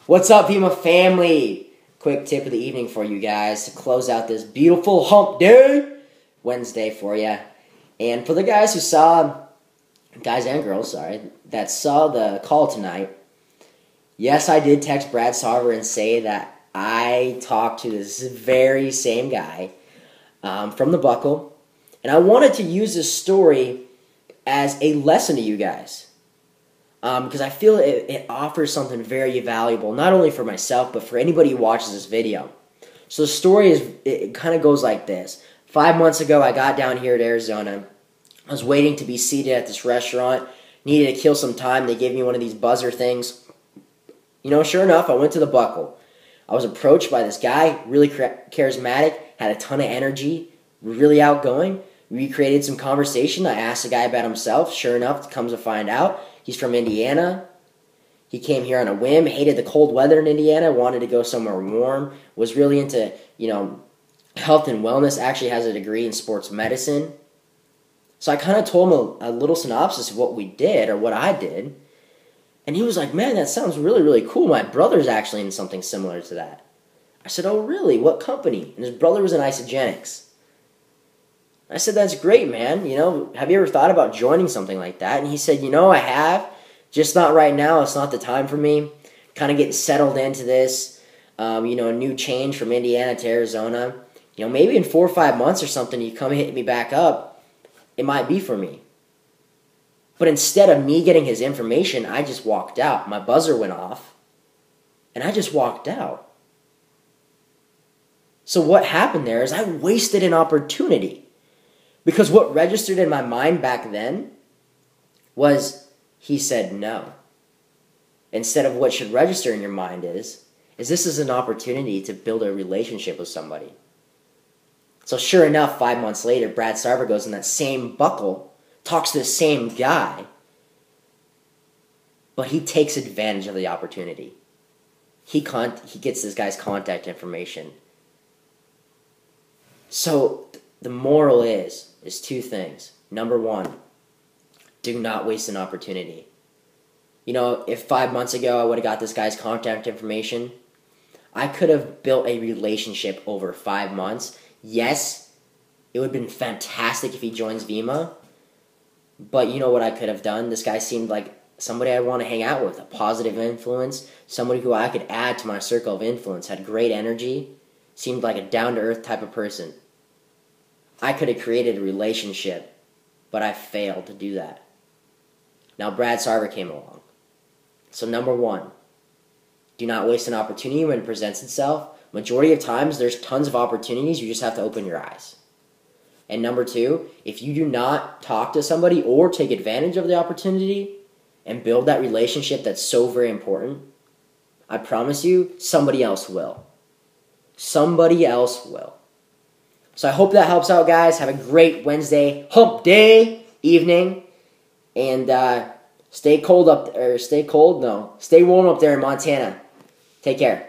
What's up, Vima family? Quick tip of the evening for you guys to close out this beautiful hump day Wednesday for you. And for the guys who saw, guys and girls, sorry, that saw the call tonight, yes, I did text Brad Sarver and say that I talked to this very same guy from the Buckle, and I wanted to use this story as a lesson to you guys. Because I feel it offers something very valuable, not only for myself, but for anybody who watches this video. So the story it kind of goes like this. 5 months ago, I got down here to Arizona. I was waiting to be seated at this restaurant. Needed to kill some time. They gave me one of these buzzer things. You know, sure enough, I went to the Buckle. I was approached by this guy, really charismatic, had a ton of energy, really outgoing. We created some conversation. I asked the guy about himself. Sure enough, comes to find out, he's from Indiana. He came here on a whim, hated the cold weather in Indiana, wanted to go somewhere warm, was really into, health and wellness, actually has a degree in sports medicine. So I kind of told him a little synopsis of what we did, or what I did. And he was like, man, that sounds really, really cool. My brother's actually in something similar to that. I said, oh, really? What company? And his brother was in Isogenics. I said, that's great, man. Have you ever thought about joining something like that? And he said, I have. Just not right now. It's not the time for me. Kind of getting settled into this. A new change from Indiana to Arizona. Maybe in 4 or 5 months or something, you come hit me back up. It might be for me. But instead of me getting his information, I just walked out. My buzzer went off. And I just walked out. So what happened there is I wasted an opportunity. Because what registered in my mind back then was he said no. Instead of what should register in your mind is this is an opportunity to build a relationship with somebody. So sure enough, 5 months later, Brad Sarver goes in that same Buckle, talks to the same guy, but he takes advantage of the opportunity. He gets this guy's contact information. So the moral is two things. Number one, do not waste an opportunity. If 5 months ago I would have got this guy's contact information, I could have built a relationship over 5 months. Yes, it would have been fantastic if he joins Vima, but you know what I could have done? This guy seemed like somebody I want to hang out with, a positive influence, somebody who I could add to my circle of influence, had great energy, seemed like a down-to-earth type of person. I could have created a relationship, but I failed to do that. Now Brad Sarver came along. So number one, do not waste an opportunity when it presents itself. Majority of times, there's tons of opportunities. You just have to open your eyes. And number two, if you do not talk to somebody or take advantage of the opportunity and build that relationship that's so very important, I promise you, somebody else will. Somebody else will. So I hope that helps out, guys. Have a great Wednesday hump day evening. And stay warm up there in Montana. Take care.